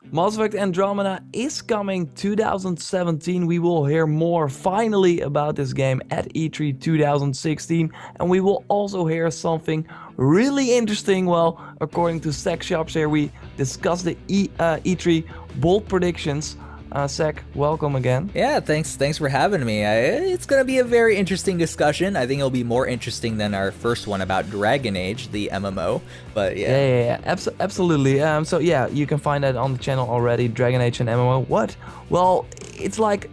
Mass Effect Andromeda is coming 2017. We will hear more finally about this game at E3 2016, and we will also hear something really interesting. Well, according to Sec Shops here, we discuss the E3 bold predictions. Sec, welcome again. Yeah, thanks for having me. It's going to be a very interesting discussion. I think it'll be more interesting than our first one about Dragon Age, the MMO. But Yeah, yeah. yeah, yeah, absolutely. So yeah, you can find that on the channel already. Dragon Age and MMO. What? Well, it's like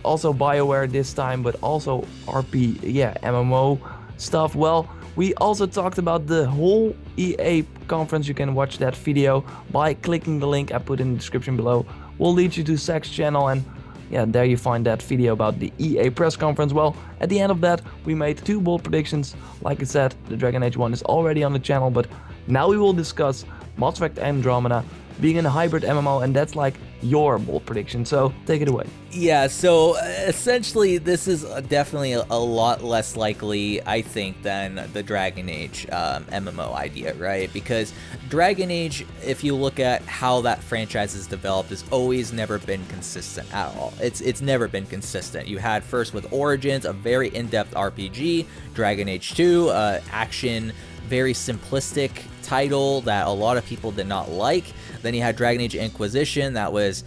also BioWare this time, but also RP, yeah, MMO stuff. Well, we also talked about the whole EA conference. You can watch that video by clicking the link I put in the description below. We'll lead you to Zach's channel, and yeah, there you find that video about the EA press conference. Well, at the end of that, we made two bold predictions. Like I said, the Dragon Age one is already on the channel, but now we will discuss Mass Effect Andromeda being in a hybrid MMO, and that's like your bold prediction. So take it away. Yeah, so essentially, this is definitely a lot less likely, I think, than the Dragon Age MMO idea, right? Because Dragon Age, if you look at how that franchise is developed, has always never been consistent at all. It's never been consistent. You had first with Origins, a very in-depth RPG, Dragon Age 2, action, very simplistic title that a lot of people did not like. Then you had Dragon Age Inquisition that was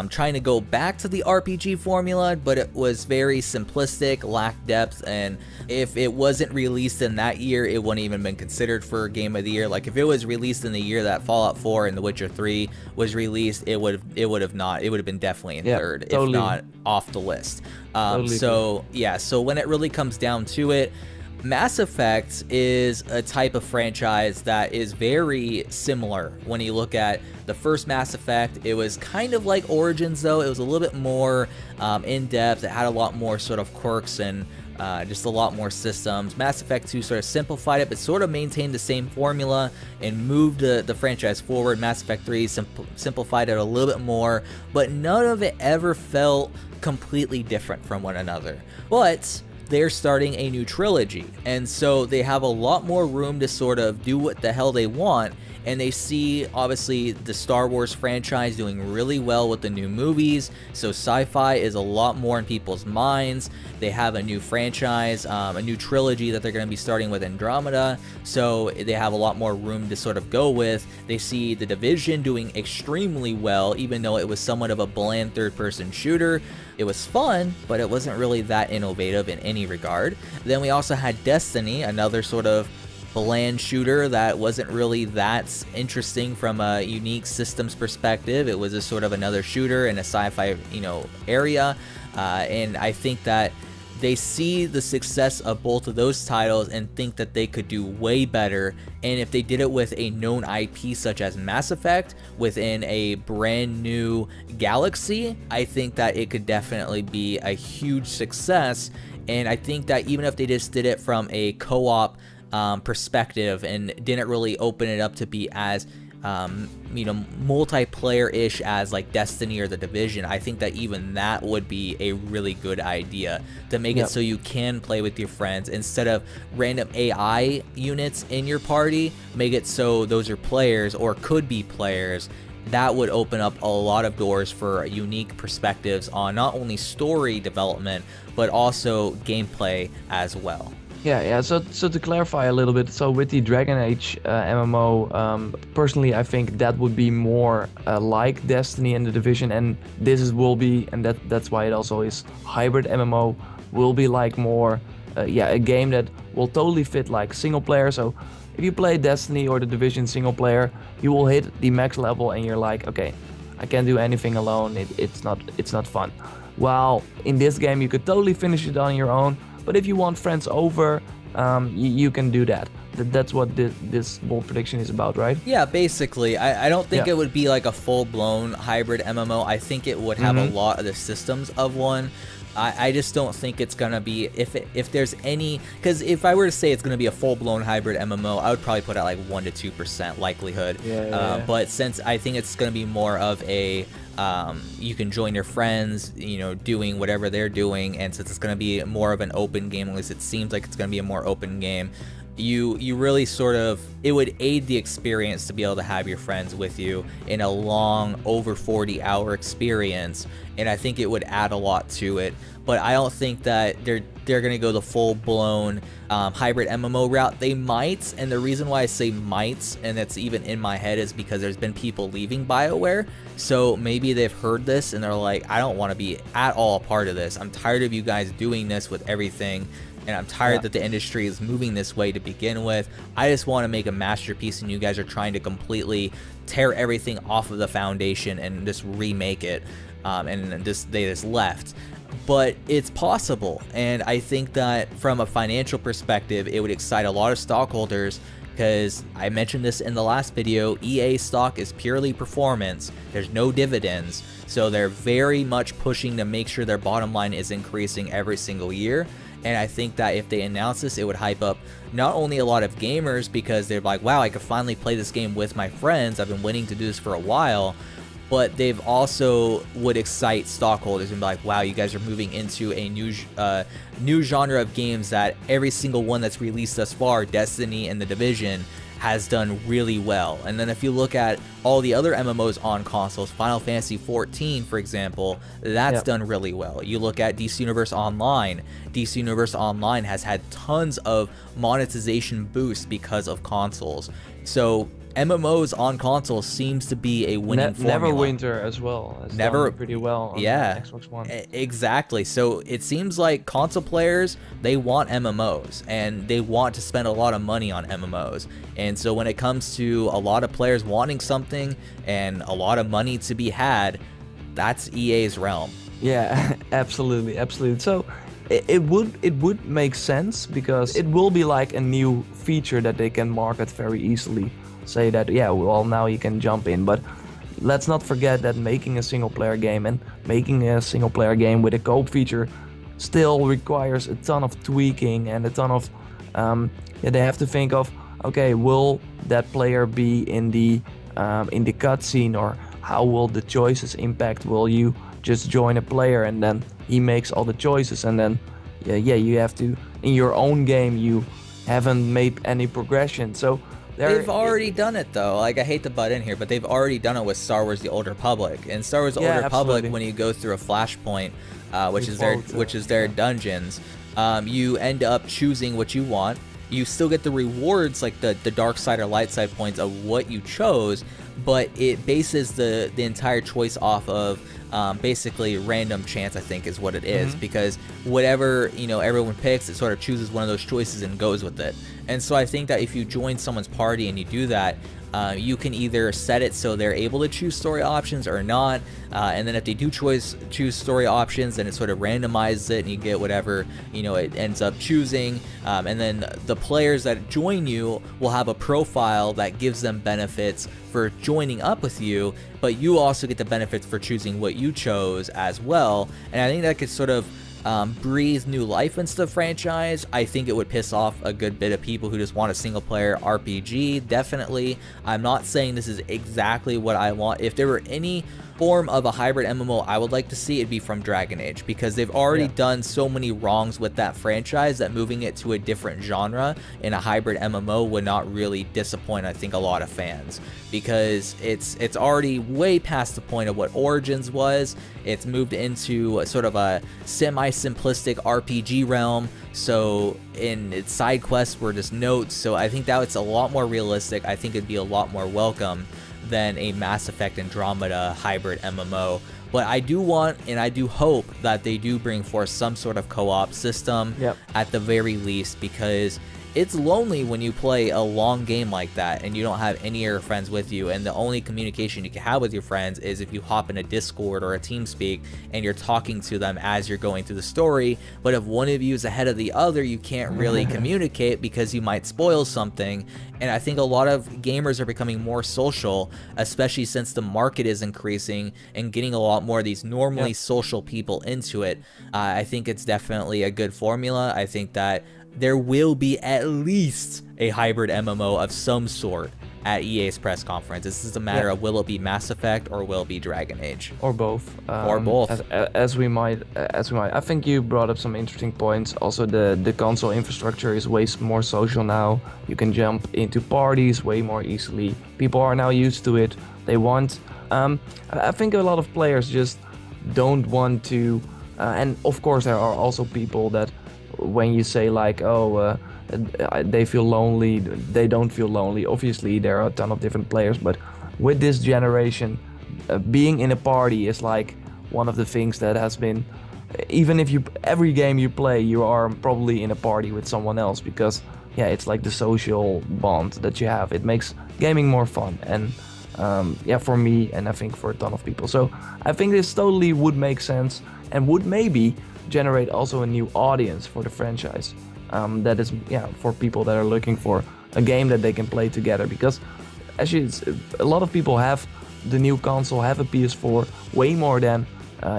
trying to go back to the RPG formula, but it was very simplistic, lacked depth, and if it wasn't released in that year, it wouldn't even been considered for Game of the Year. Like if it was released in the year that Fallout 4 and The Witcher 3 was released, it would have been definitely in third, Totally, if not off the list. totally. So yeah, so when it really comes down to it, Mass Effect is a type of franchise that is very similar. When you look at the first Mass Effect, it was kind of like Origins, though. It was a little bit more in-depth. It had a lot more sort of quirks and just a lot more systems. Mass Effect 2 sort of simplified it, but sort of maintained the same formula and moved the franchise forward. Mass Effect 3 simplified it a little bit more, but none of it ever felt completely different from one another. But they're starting a new trilogy, and so they have a lot more room to sort of do what the hell they want, and they see obviously the Star Wars franchise doing really well with the new movies, so sci-fi is a lot more in people's minds. They have a new franchise, a new trilogy that they're going to be starting with Andromeda, so they have a lot more room to sort of go with. They see The Division doing extremely well, even though it was somewhat of a bland third-person shooter. It was fun, but it wasn't really that innovative in any regard. Then we also had Destiny, another sort of bland shooter that wasn't really that interesting from a unique systems perspective. It was a sort of another shooter in a sci-fi, area, and I think that they see the success of both of those titles and think that they could do way better. And if they did it with a known IP such as Mass Effect within a brand new galaxy, I think that it could definitely be a huge success. And I think that even if they just did it from a co-op perspective and didn't really open it up to be as multiplayer-ish as like Destiny or The Division, I think that even that would be a really good idea to make it so you can play with your friends instead of random AI units in your party. Make it so those are players or could be players. That would open up a lot of doors for unique perspectives on not only story development but also gameplay as well. Yeah. So to clarify a little bit, so with the Dragon Age MMO, personally, I think that would be more like Destiny and The Division, and will be, and that's why it also is hybrid MMO. Will be like more, a game that will totally fit like single player. So if you play Destiny or The Division single player, you will hit the max level, and you're like, okay, I can't do anything alone. It's not fun. While in this game, you could totally finish it on your own. But if you want friends over, you can do that. That's what this bold prediction is about, right? Yeah, basically. I don't think it would be like a full-blown hybrid MMO. I think it would have a lot of the systems of one. I just don't think it's gonna be, if there's any, because if I were to say it's gonna be a full-blown hybrid MMO, I would probably put at like 1 to 2% likelihood. But since I think it's gonna be more of a you can join your friends, doing whatever they're doing, and since it's going to be more of an open game, at least it seems like it's going to be a more open game, you really sort of, it would aid the experience to be able to have your friends with you in a long, over 40-hour experience, and I think it would add a lot to it. But I don't think that they're gonna go the full-blown hybrid MMO route. They might, and the reason why I say might, and that's even in my head, is because there's been people leaving BioWare, so maybe they've heard this and they're like, I don't want to be at all a part of this. I'm tired of you guys doing this with everything, and I'm tired that the industry is moving this way to begin with. I just want to make a masterpiece, and you guys are trying to completely tear everything off of the foundation and just remake it, and they just left. But it's possible, and I think that from a financial perspective, it would excite a lot of stockholders, because I mentioned this in the last video, EA stock is purely performance. There's no dividends, so they're very much pushing to make sure their bottom line is increasing every single year. And I think that if they announce this, it would hype up not only a lot of gamers, because they're like, wow, I could finally play this game with my friends, I've been waiting to do this for a while, but they've also would excite stockholders and be like, wow, you guys are moving into a new genre of games that every single one that's released thus far, Destiny and The Division, has done really well. And then if you look at all the other MMOs on consoles, Final Fantasy 14, for example, that's done really well. You look at DC Universe Online. DC Universe Online has had tons of monetization boosts because of consoles. So MMOs on consoles seems to be a winning formula. Neverwinter as well has done pretty well on the Xbox One. Exactly. So it seems like console players, they want MMOs, and they want to spend a lot of money on MMOs. And so when it comes to a lot of players wanting something and a lot of money to be had, that's EA's realm. Yeah, absolutely. So it would make sense, because it will be like a new feature that they can market very easily. Say that, yeah, well, now you can jump in, but let's not forget that making a single player game with a co-op feature still requires a ton of tweaking and a ton of they have to think of, okay, will that player be in the cutscene, or how will the choices impact? Will you just join a player and then he makes all the choices, and then you have to, in your own game, you haven't made any progression. So they've already done it though. Like, I hate to butt in here, but they've already done it with Star Wars: The Old Republic. And Star Wars: The Old Republic, when you go through a flashpoint, which is their dungeons, you end up choosing what you want. You still get the rewards, like the dark side or light side points of what you chose, but it bases the entire choice off of basically random chance, I think is what it is, because whatever everyone picks, it sort of chooses one of those choices and goes with it. And so I think that if you join someone's party and you do that, you can either set it so they're able to choose story options or not, and then if they do choose story options, then it sort of randomizes it and you get whatever it ends up choosing, and then the players that join you will have a profile that gives them benefits for joining up with you, but you also get the benefits for choosing what you chose as well. And I think that could sort of breathe new life into the franchise. I think it would piss off a good bit of people who just want a single player RPG, definitely. I'm not saying this is exactly what I want. If there were any form of a hybrid MMO I would like to see, it'd be from Dragon Age, because they've already done so many wrongs with that franchise that moving it to a different genre in a hybrid MMO would not really disappoint, I think, a lot of fans, because it's already way past the point of what Origins was. It's moved into a sort of a semi-simplistic RPG realm, so in its side quests were just notes. So I think that it's a lot more realistic. I think it'd be a lot more welcome than a Mass Effect Andromeda hybrid MMO. But I do want, and I do hope that they do bring forth some sort of co-op system at the very least, because it's lonely when you play a long game like that and you don't have any of your friends with you, and the only communication you can have with your friends is if you hop in a Discord or a TeamSpeak and you're talking to them as you're going through the story. But if one of you is ahead of the other, you can't really communicate because you might spoil something. And I think a lot of gamers are becoming more social, especially since the market is increasing and getting a lot more of these normally social people into it. I think it's definitely a good formula. I think that there will be at least a hybrid MMO of some sort at EA's press conference. This is a matter of will it be Mass Effect or will it be Dragon Age? Or both. Or both. As we might. I think you brought up some interesting points. Also, the console infrastructure is way more social now. You can jump into parties way more easily. People are now used to it. They want. I think a lot of players just don't want to. And of course, there are also people that, when you say like, oh, they feel lonely, they don't feel lonely. Obviously, there are a ton of different players, but with this generation, being in a party is like one of the things that has been. Even if every game you play, you are probably in a party with someone else, because yeah, it's like the social bond that you have. It makes gaming more fun, and yeah, for me, and I think for a ton of people. So I think this totally would make sense, and would maybe generate also a new audience for the franchise. That is, yeah, for people that are looking for a game that they can play together. Because actually, a lot of people have the new console, have a PS4 way more than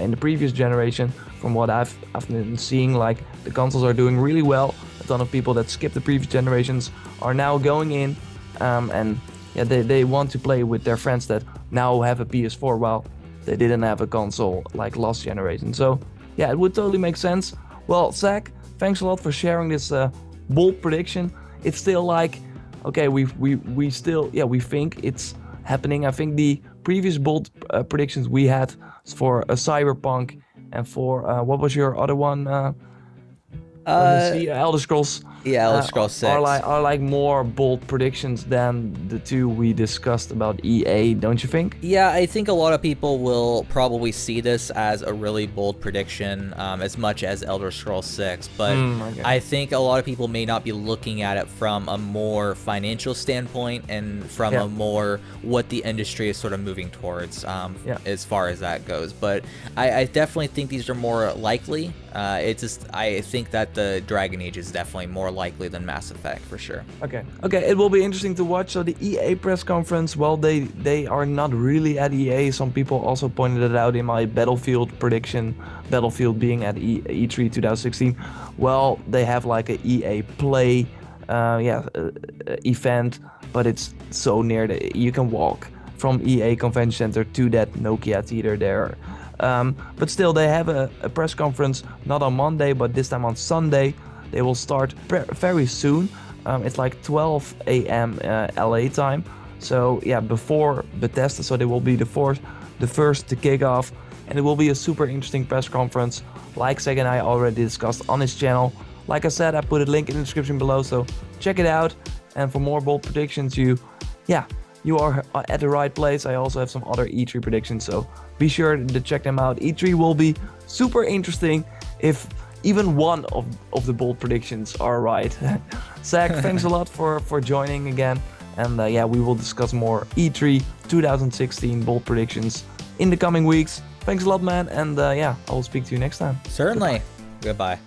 in the previous generation. From what I've been seeing, like, the consoles are doing really well. A ton of people that skipped the previous generations are now going in, and yeah, they want to play with their friends that now have a PS4 while they didn't have a console like last generation. So yeah, it would totally make sense. Well, Zach, thanks a lot for sharing this bold prediction. It's still like, okay, we still, yeah, we think it's happening. I think the previous bold predictions we had for a Cyberpunk and for what was your other one? Let me see, Elder Scrolls. Yeah, Elder Scrolls 6 are like more bold predictions than the two we discussed about EA, don't you think? Yeah, I think a lot of people will probably see this as a really bold prediction, as much as Elder Scrolls 6, but Okay. I think a lot of people may not be looking at it from a more financial standpoint and from a more what the industry is sort of moving towards, as far as that goes. But I definitely think these are more likely. It's just, I think that the Dragon Age is definitely more likely than Mass Effect for sure. Okay, it will be interesting to watch. So the EA press conference, well, they are not really at EA. Some people also pointed it out in my Battlefield prediction, Battlefield being at E3 2016. Well, they have like a EA Play event, but it's so near that you can walk from EA Convention Center to that Nokia theater there. But still, they have a press conference, not on Monday, but this time on Sunday. They will start very soon. It's like 12 a.m. LA time. So yeah, before Bethesda, so they will be the first to kick off. And it will be a super interesting press conference, like Seg and I already discussed on his channel. Like I said, I put a link in the description below, so check it out. And for more bold predictions, you are at the right place. I also have some other E3 predictions, so be sure to check them out. E3 will be super interesting if even one of the bold predictions are right. Zach, thanks a lot for joining again. And yeah, we will discuss more E3 2016 bold predictions in the coming weeks. Thanks a lot, man. And yeah, I will speak to you next time. Certainly. Goodbye.